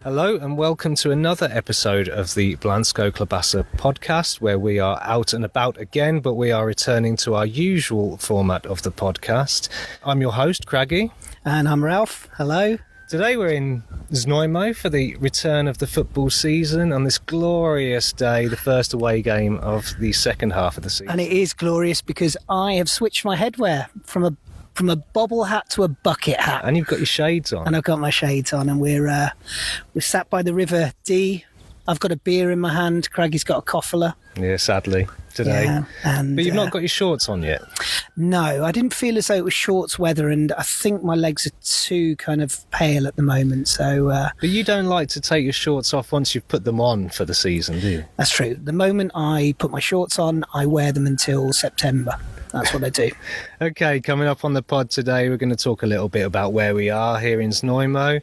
Hello and welcome to another episode of the Blansko Klobasa podcast, where we are out and about again, but we are returning to our usual format of the podcast. I'm your host, Craggy. And I'm Ralph. Hello. Today we're in Znojmo for the return of the football season on this glorious day, the first away game of the second half of the season. And it is glorious because I have switched my headwear from a bobble hat to a bucket hat. And you've got your shades on. And I've got my shades on, and we're sat by the River Dee. I've got a beer in my hand. Craggy's got a coffler. Yeah, sadly, today. Yeah, but you've not got your shorts on yet. No, I didn't feel as though it was shorts weather, and I think my legs are too kind of pale at the moment. So, but you don't like to take your shorts off once you've put them on for the season, do you? That's true. The moment I put my shorts on, I wear them until September. That's what I do. Okay, coming up on the pod today, we're going to talk a little bit about where we are here in Znojmo.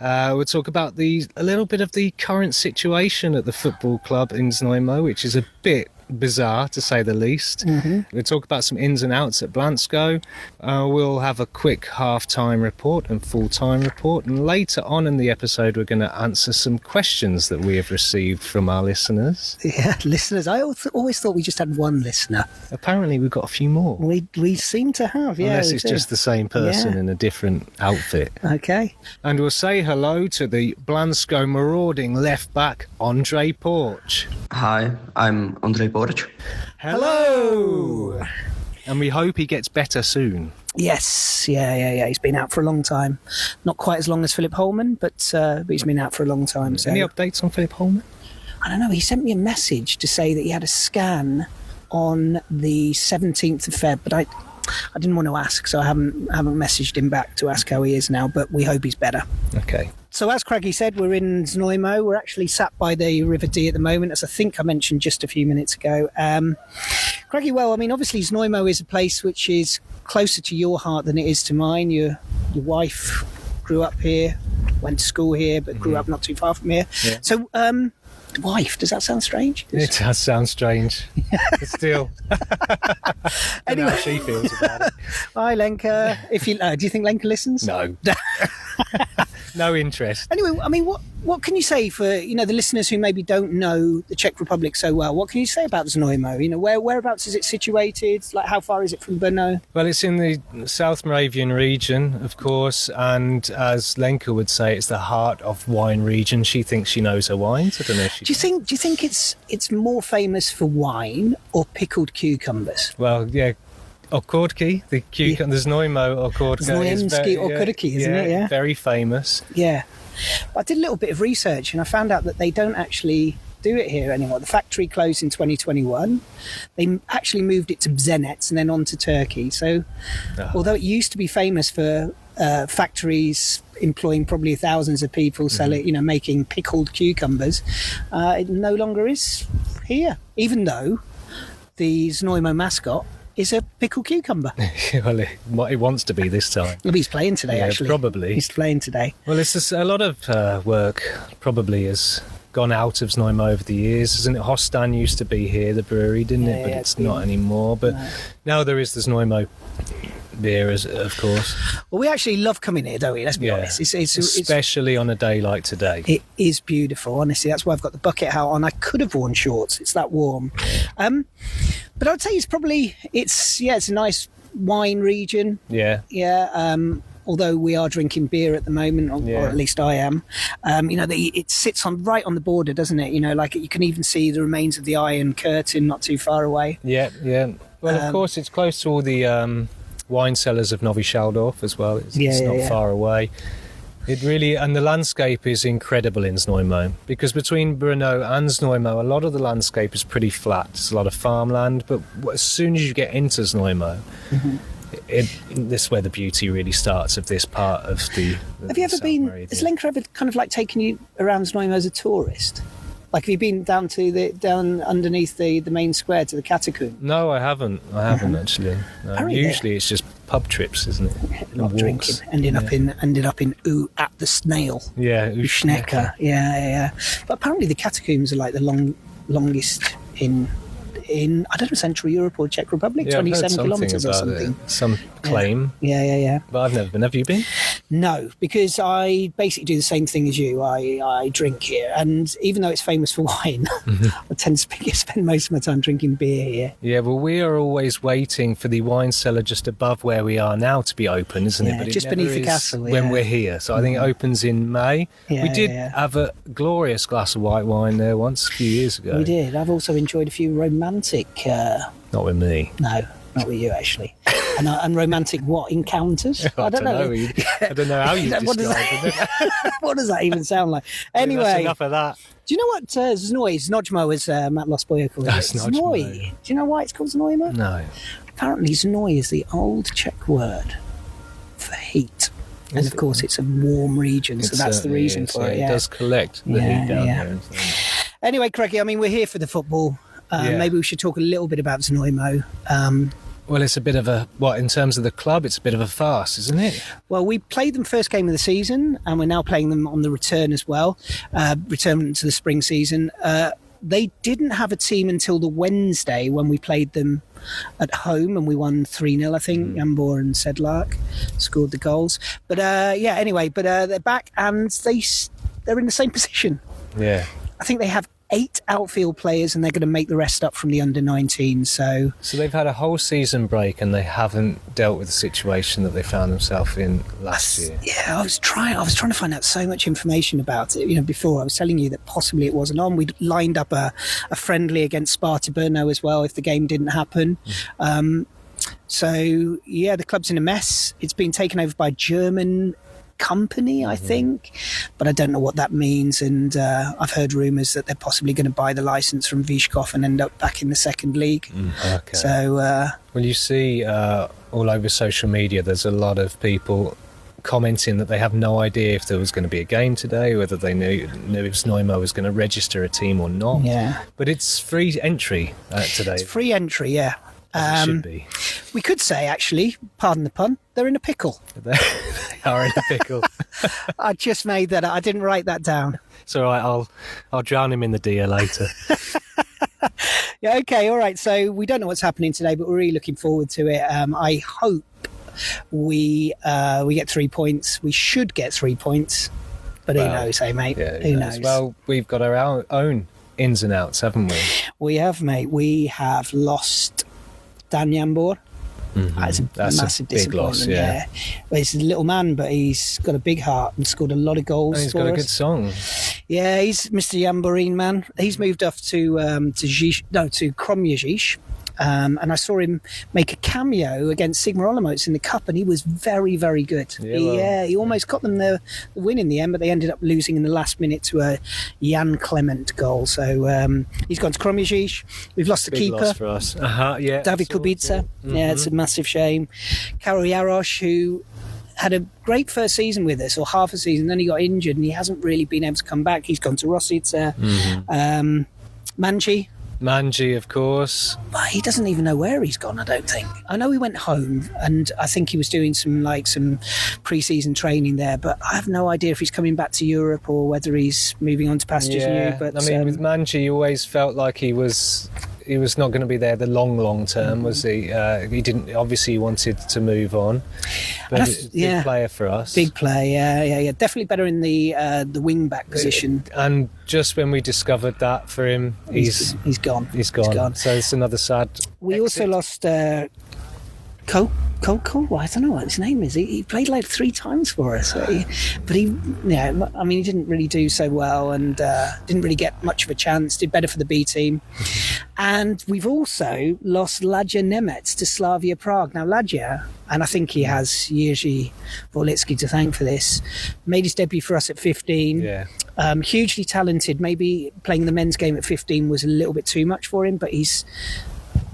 We'll talk about a little bit of the current situation at the football club in Znojmo, which is a bit bizarre to say the least. Mm-hmm. We'll talk about some ins and outs at Blansko. We'll have a quick half-time report and full-time report, and later on in the episode we're going to answer some questions that we have received from our listeners. Yeah, listeners. I always thought we just had one listener. Apparently we've got a few more. We seem to have, yeah. Unless it's just the same person in a different outfit. Okay. And we'll say hello to the Blansko marauding left-back, Ondrej Porch. Hi, I'm Ondrej Porch. Hello! And we hope he gets better soon. Yes, yeah. He's been out for a long time. Not quite as long as Philip Holman, but he's been out for a long time. So. Any updates on Philip Holman? I don't know. He sent me a message to say that he had a scan on the 17th of Feb, but I didn't want to ask, so I haven't messaged him back to ask how he is now, but we hope he's better. Okay. So as Craggy said, we're in Znojmo. We're actually sat by the River Dee at the moment, as I think I mentioned just a few minutes ago. Craggy, well, I mean, obviously Znojmo is a place which is closer to your heart than it is to mine. Your wife grew up here, went to school here, but grew up not too far from here. Yeah. So, wife, does that sound strange? It does sound strange. But still. Anyway, how she feels about it. Hi, Lenka. Do you think Lenka listens? No. No interest. Anyway, I mean, what can you say for the listeners who maybe don't know the Czech Republic so well? What can you say about Znojmo? Whereabouts is it situated? Like, how far is it from Brno? Well, it's in the South Moravian region, of course, and as Lenka would say, it's the heart of wine region. She thinks she knows her wines. I don't know if she. Do you think it's more famous for wine or pickled cucumbers? Well, yeah. Okurki, the cucumber, the Znojmo Okurka. Znojemski Okurki, isn't it? Yeah. Very famous. Yeah. But I did a little bit of research and I found out that they don't actually do it here anymore. The factory closed in 2021. They actually moved it to Bzenec and then on to Turkey. So although it used to be famous for factories employing probably thousands of people selling, making pickled cucumbers, it no longer is here, even though the Znojmo mascot is a pickled cucumber. Well, what he wants to be this time. Well, he's playing today, actually. Probably. He's playing today. Well, it's just a lot of work probably has gone out of Znojmo over the years. Isn't it? Hostan used to be here, the brewery, didn't it? But it's not anymore. But now there is the Znojmo beer, of course. Well, we actually love coming here, don't we? Let's be honest. It's especially on a day like today. It is beautiful, honestly. That's why I've got the bucket hat on. I could have worn shorts. It's that warm. But I'd say it's a nice wine region. Yeah. Yeah. Although we are drinking beer at the moment, or at least I am. It sits right on the border, doesn't it? You can even see the remains of the Iron Curtain not too far away. Yeah. Well, of course, it's close to all the wine cellars of Novi Saldorf as well. It's not far away. It really, and the landscape is incredible in Znojmo, because between Brno and Znojmo, a lot of the landscape is pretty flat. It's a lot of farmland, but as soon as you get into Znojmo, this is where the beauty really starts of this part of the Have you ever been, has Lenka ever kind of like taken you around Znojmo as a tourist? Like, have you been down underneath the main square to the catacomb? No, I haven't actually. No. Usually it's just pub trips, isn't it? A lot of drinking, ended up in at the Snail. Yeah, Ušnecker. Yeah. But apparently the catacombs are like the longest in I don't know, Central Europe or Czech Republic, 27 kilometres or something. Some claim. Yeah. But I've never been. Have you been? No, because I basically do the same thing as you. I drink here, and even though it's famous for wine, I tend to spend most of my time drinking beer here. Yeah, well, we are always waiting for the wine cellar just above where we are now to be open, isn't it? Yeah, But it just never beneath the is castle, when yeah. we're here. So I think it opens in May. Yeah, we did yeah. have a glorious glass of white wine there once, a few years ago. We did. I've also enjoyed a few romantic... Not with me. No, not with you, actually. And romantic what? Encounters? I don't know. I don't know how you What does describe it. What does that even sound like? Anyway, That's enough of that. do you know what Znojmo, as Matt Lossboyer called it? Znojmo. Znoj. Do you know why it's called Znojmo? No. Apparently, Znoj is the old Czech word for heat. And Is of it? course, it's a warm region, so It that's the certainly reason is, for yeah. it. Yeah. It does collect the Yeah, heat down yeah. there. Anyway, Craigie, I mean, we're here for the football. Yeah. Maybe we should talk a little bit about Znojmo. Well, it's a bit of a, in terms of the club, it's a bit of a farce, isn't it? Well, we played them first game of the season, and we're now playing them on the return as well, return to the spring season. They didn't have a team until the Wednesday when we played them at home, and we won 3-0, I think. Jambor and Sedlark scored the goals. But anyway, they're back, and they're in the same position. Yeah. I think they have 8 outfield players, and they're going to make the rest up from the under-19. So they've had a whole season break and they haven't dealt with the situation that they found themselves in last year. yeah, I was trying to find out so much information about it. Before I was telling you that possibly it wasn't on. We'd lined up a friendly against Sparta Brno as well if the game didn't happen. So yeah, the club's in a mess. It's been taken over by a German company, I think, but I don't know what that means. And I've heard rumours that they're possibly going to buy the licence from Vyshkov and end up back in the second league. Okay. So well, you see all over social media, there's a lot of people commenting that they have no idea if there was going to be a game today, whether they knew if Znojmo was going to register a team or not. yeah, But it's free entry today. it's free entry. Yeah. As it should be. We could say, actually, pardon the pun, they're in a pickle. They are in a pickle. I just made that up. I didn't write that down. It's all right. I'll drown him in the deer later. Yeah, okay, all right. So we don't know what's happening today, but we're really looking forward to it. I hope we get 3 points. We should get 3 points, but who knows, hey, mate? Yeah, who knows? Well, we've got our own ins and outs, haven't we? We have, mate. We have lost Dan Jambor. That's a massive big disappointment. loss, yeah. Well, he's a little man, but he's got a big heart and scored a lot of goals. And he's for got a us. good song. Yeah, he's Mr. Jamboree man. He's moved off to Kromježiš. And I saw him make a cameo against Sigma Olomouc in the cup, and he was very, very good. He almost got them the win in the end, but they ended up losing in the last minute to a Jan Clement goal. So he's gone to Kromježiš. We've lost the Big keeper, loss for us. Yeah. David Kubica. Yeah, it's a massive shame. Karol Jarosz, who had a great first season with us, or half a season, then he got injured and he hasn't really been able to come back. He's gone to Rosica. Manji, of course. But he doesn't even know where he's gone, I don't think. I know he went home, and I think he was doing some pre-season training there, but I have no idea if he's coming back to Europe or whether he's moving on to pastures new. But I mean, with Manji, you always felt like he was not going to be there the long term, was he? He didn't. Obviously, he wanted to move on, but big player for us. Big player, yeah. Definitely better in the wing back position. And just when we discovered that for him, he's gone. He's gone. So it's another sad. We exit. also lost Cole. I don't know what his name is. He played like 3 times for us, he didn't really do so well, and didn't really get much of a chance. Did better for the B team. And we've also lost Ladja Nemec to Slavia Prague. Now Ladja, and I think he has Jerzy Volitsky to thank for this, made his debut for us at 15. Yeah. Hugely talented. Maybe playing the men's game at 15 was a little bit too much for him, but he's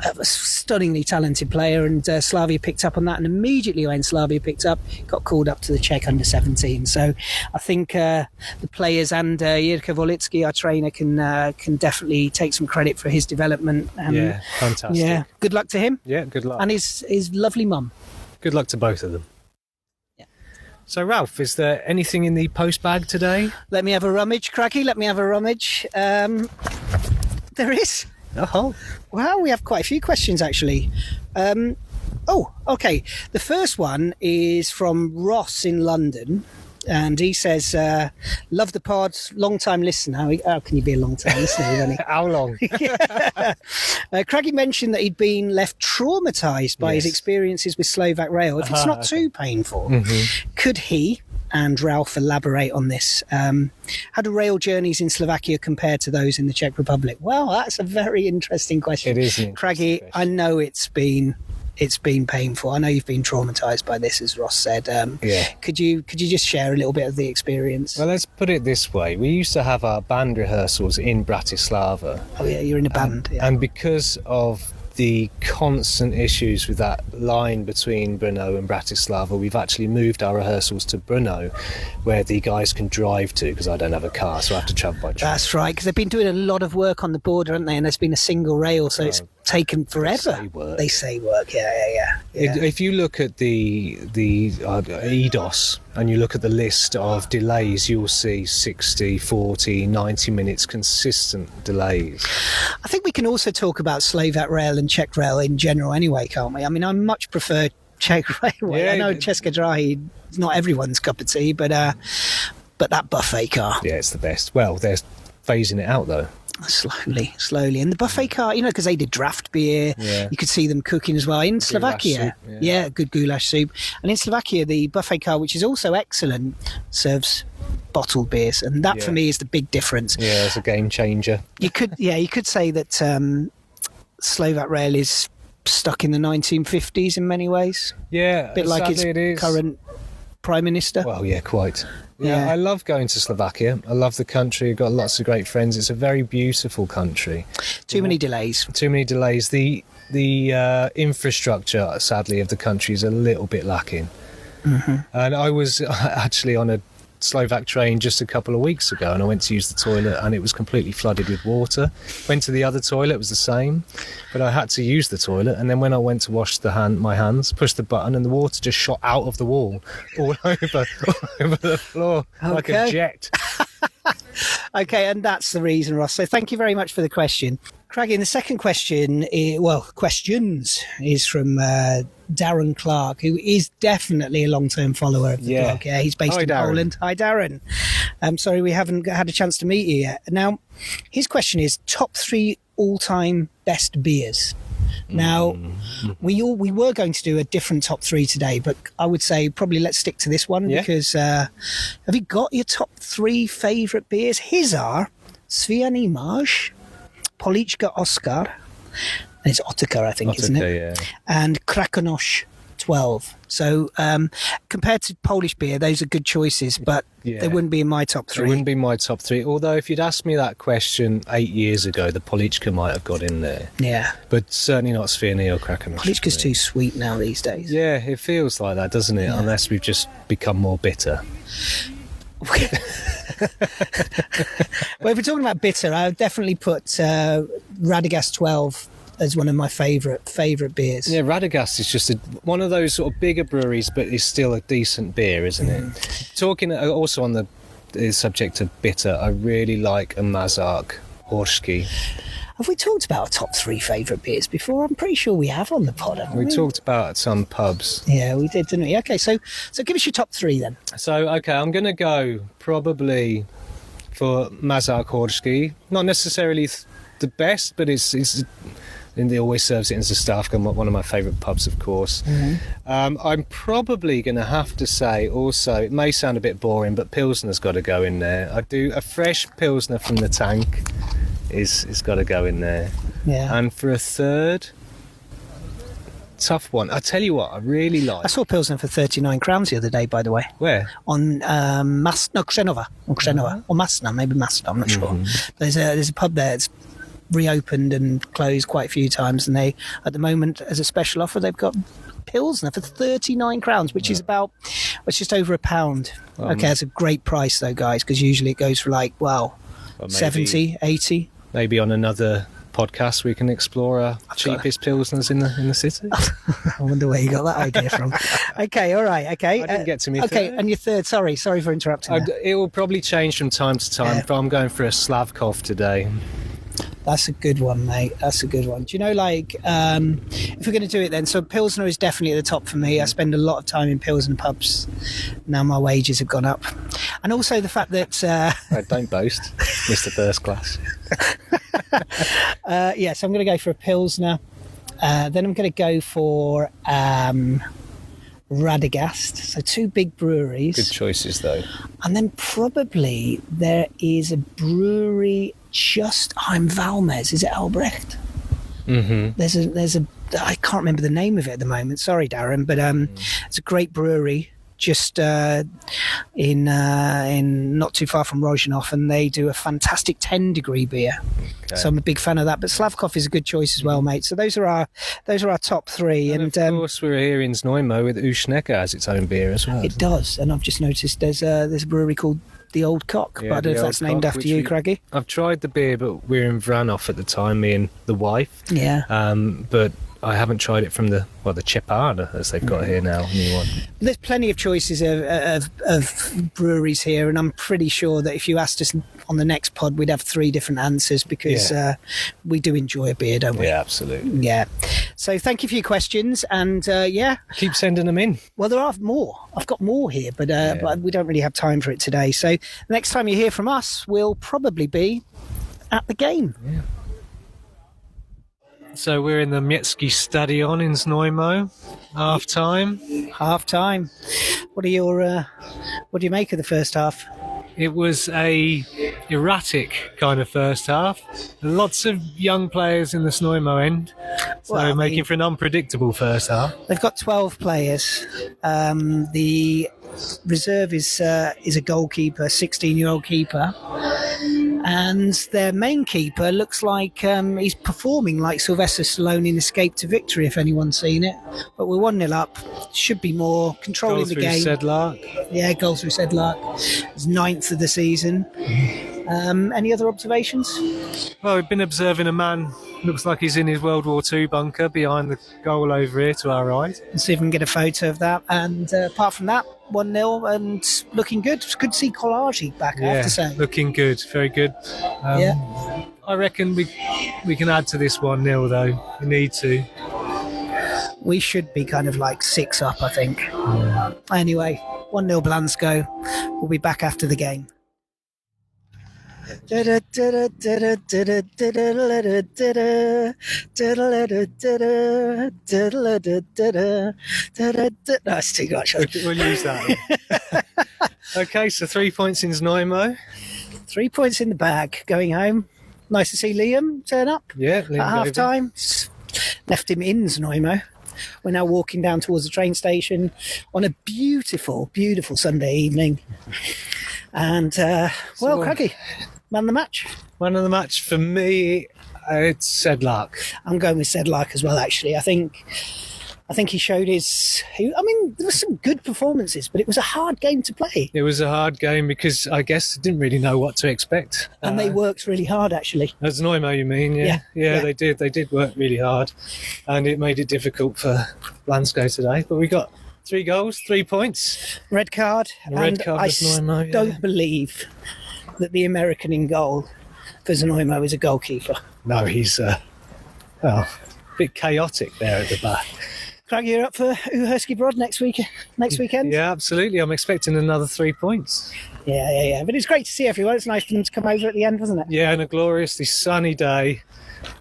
a stunningly talented player, and Slavia picked up on that, and immediately when Slavia picked up, got called up to the Czech under-17. So I think the players and Jirka Volitsky, our trainer, can definitely take some credit for his development. Yeah, fantastic. Yeah, good luck to him. Yeah, good luck. And his lovely mum. Good luck to both of them. Yeah. So, Ralph, is there anything in the post bag today? Let me have a rummage, Cracky. Let me have a rummage. There is. Oh, Well, we have quite a few questions, actually. Oh, okay. The first one is from Ross in London. And he says, love the pod, long-time listener. How can you be a long-time listener? How long? Craggy mentioned that he'd been left traumatised by his experiences with Slovak Rail. If it's not too painful, could he and Ralph elaborate on this? How do rail journeys in Slovakia compare to those in the Czech Republic? Well, that's a very interesting question. It is an interesting Craggy, question. I know it's been painful. I know you've been traumatised by this, as Ross said. Could you just share a little bit of the experience? Well, let's put it this way. We used to have our band rehearsals in Bratislava. Oh, yeah, you're in a band. And because of the constant issues with that line between Brno and Bratislava, we've actually moved our rehearsals to Brno, where the guys can drive to, because I don't have a car, so I have to travel by train. That's right, because they've been doing a lot of work on the border, haven't they? And there's been a single rail, so it's taken forever. They say work. Yeah. If you look at the EDOS and you look at the list of delays, you'll see 60, 40, 90 minutes consistent delays. I think we can also talk about Slovak Rail and Czech Rail in general anyway, can't we? I mean, I much prefer Czech Railway. I know České dráhy is not everyone's cup of tea, but that buffet car. Yeah, it's the best. Well, they're phasing it out, though. Slowly. And the buffet car, because they did draft beer, you could see them cooking as well. In Slovakia, good goulash soup. And in Slovakia, the buffet car, which is also excellent, serves bottled beers. And that, for me, is the big difference. Yeah, it's a game changer. You could say that Slovak Rail is stuck in the 1950s in many ways. Yeah. A bit like its current Prime Minister. Well, yeah, quite. Yeah, I love going to Slovakia. I love the country. I've got lots of great friends. It's a very beautiful country. Too many delays. The infrastructure, sadly, of the country is a little bit lacking. And I was actually on a Slovak train just a couple of weeks ago, and I went to use the toilet and it was completely flooded with water. Went to the other toilet, it was the same, but I had to use the toilet, and then when I went to wash my hands, pushed the button and the water just shot out of the wall all over the floor like a jet. Okay, and that's the reason, Ross. So thank you very much for the question. Craggy, and the second question, questions, is from Darren Clark, who is definitely a long-term follower of the blog. Yeah, he's based in Poland. Hi, Darren. I'm sorry we haven't had a chance to meet you yet. Now, his question is top 3 all-time best beers. Now, we were going to do a different top 3 today, but I would say probably let's stick to this one because have you got your top 3 favourite beers? His are Sviany Marsh, Policzka Oscar, and it's Otakar, I think, isn't it? Yeah. And Krakonosh 12. So compared to Polish beer, those are good choices, but they wouldn't be in my top 3. It wouldn't be my top 3, although if you'd asked me that question 8 years ago, the Policzka might have got in there. Yeah. But certainly not Sviany or Krakonosh. Policzka's too sweet now these days. Yeah, it feels like that, doesn't it? Yeah. Unless we've just become more bitter. Well, if we're talking about bitter, I would definitely put Radagast 12 as one of my favourite beers. Yeah, Radagast is just one of those sort of bigger breweries, but it's still a decent beer, isn't it? Talking also on the subject of bitter, I really like a Mazak Horski. Have we talked about our top 3 favourite beers before? I'm pretty sure we have on the pod, haven't we? We talked about some pubs. Yeah, we did, didn't we? Okay, so give us your top 3 then. So, okay, I'm going to go probably for Mazak Horski. Not necessarily the best, but it's and they always serves it as a staff, one of my favourite pubs, of course. I'm probably going to have to say also, it may sound a bit boring, but Pilsner's got to go in there. I do a fresh Pilsner from the tank is got to go in there. Yeah. And for a third, tough one. I tell you what, I really like. I saw Pilsner for 39 crowns the other day, by the way. Where? On Krzenowa, or Masna, maybe Masna, I'm not sure. There's a pub there. It's reopened and closed quite a few times, and they, at the moment, as a special offer, they've got Pilsner for 39 crowns, which is just over £1. Okay, that's a great price though, guys, because usually it goes for like, 70, 80. Maybe on another podcast we can explore our cheapest Pilsners in the city. I wonder where you got that idea from. Okay, all right, okay. I didn't get to me Okay, third. and your third, sorry for interrupting. It will probably change from time to time, but I'm going for a Slavkov today. That's a good one, mate. That's a good one. Do you know, like, if we're going to do it then, so Pilsner is definitely at the top for me. I spend a lot of time in Pilsner pubs. Now my wages have gone up. And also the fact that... Don't boast, Mr. First Class. So I'm going to go for a Pilsner. Then I'm going to go for Radagast. So 2 big breweries. Good choices, though. And then probably there is a brewery just... I'm Valmes. Is it Albrecht? Mm-hmm. There's a... I can't remember the name of it at the moment. Sorry, Darren. But it's a great brewery just in not too far from Rozhanov, and they do a fantastic 10-degree beer. Okay. So I'm a big fan of that. But Slavkov is a good choice as well, mate. So those are our top 3. And of course, we're here in Znojmo with Uschnecker has its own beer as well. It does, and I've just noticed there's a brewery called the Old Cock, but I don't know if that's named after you, Craigie. I've tried the beer, but we're in Vranov at the time, me and the wife. Yeah. But I haven't tried it from the Chepada, as they've got here now, new one. There's plenty of choices of breweries here, and I'm pretty sure that if you asked us on the next pod, we'd have 3 different answers, because we do enjoy a beer, don't we? Yeah, absolutely. Yeah. So thank you for your questions, and keep sending them in. Well, there are more. I've got more here, but we don't really have time for it today. So the next time you hear from us, we'll probably be at the game. Yeah. So we're in the Městský stadion in Znojmo. Half time. What do you make of the first half? It was a erratic kind of first half. Lots of young players in the Znojmo end, so making for an unpredictable first half. They've got 12 players. The reserve is a goalkeeper, 16-year-old keeper. And their main keeper looks like he's performing like Sylvester Stallone in Escape to Victory, if anyone's seen it. But we're 1-0 up. Should be more controlling the game. Goal through Sedlark. Yeah, goal through Sedlark. It's 9th of the season. Any other observations? Well, we've been observing a man. Looks like he's in his World War II bunker behind the goal over here to our right. Let's see if we can get a photo of that. And apart from that, 1-0 and looking good. It's good to see Kolagi back, I have to say. Looking good, very good. I reckon we can add to this 1-0 though. We need to. We should be kind of like 6 up, I think. Yeah. Anyway, 1-0 Blansko. We'll be back after the game. That's too much. We'll use that. Okay, so 3 points in Znojmo. 3 points in the bag. Going home. Nice to see Liam turn up. Yeah, Liam at half time. Left him in Znojmo. We're now walking down towards the train station on a beautiful, beautiful Sunday evening. And Craigie, man of the match. Man of the match for me, it's Sedlark. I'm going with Sedlark as well. Actually, I think he showed there were some good performances, but it was a hard game to play. It was a hard game because I guess I didn't really know what to expect. And they worked really hard, actually. As Znojmo, you mean? Yeah, they did. They did work really hard, and it made it difficult for Blansko today. But we got 3 goals, 3 points. Red card. I don't believe that the American in goal for Znojmo is a goalkeeper. No, he's a bit chaotic there at the back. Craig, you're up for Uherski Brod next weekend? Yeah, absolutely. I'm expecting another 3 points. Yeah. But it's great to see everyone. It's nice for them to come over at the end, wasn't it? Yeah, and a gloriously sunny day.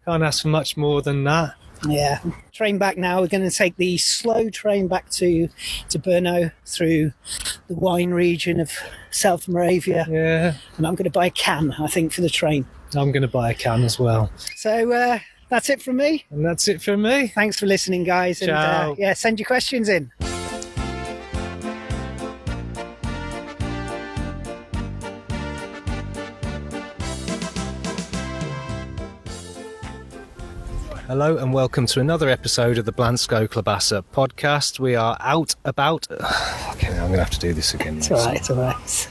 Can't ask for much more than that. Yeah. Train back now. We're going to take the slow train back to Brno through the wine region of South Moravia. Yeah. And I'm going to buy a can, I think, for the train. I'm going to buy a can as well. So that's it from me. And that's it from me. Thanks for listening, guys. Ciao. And send your questions in. Hello and welcome to another episode of the Blansko Klobasa podcast. We are out about... Okay, I'm going to have to do this again. It's all right.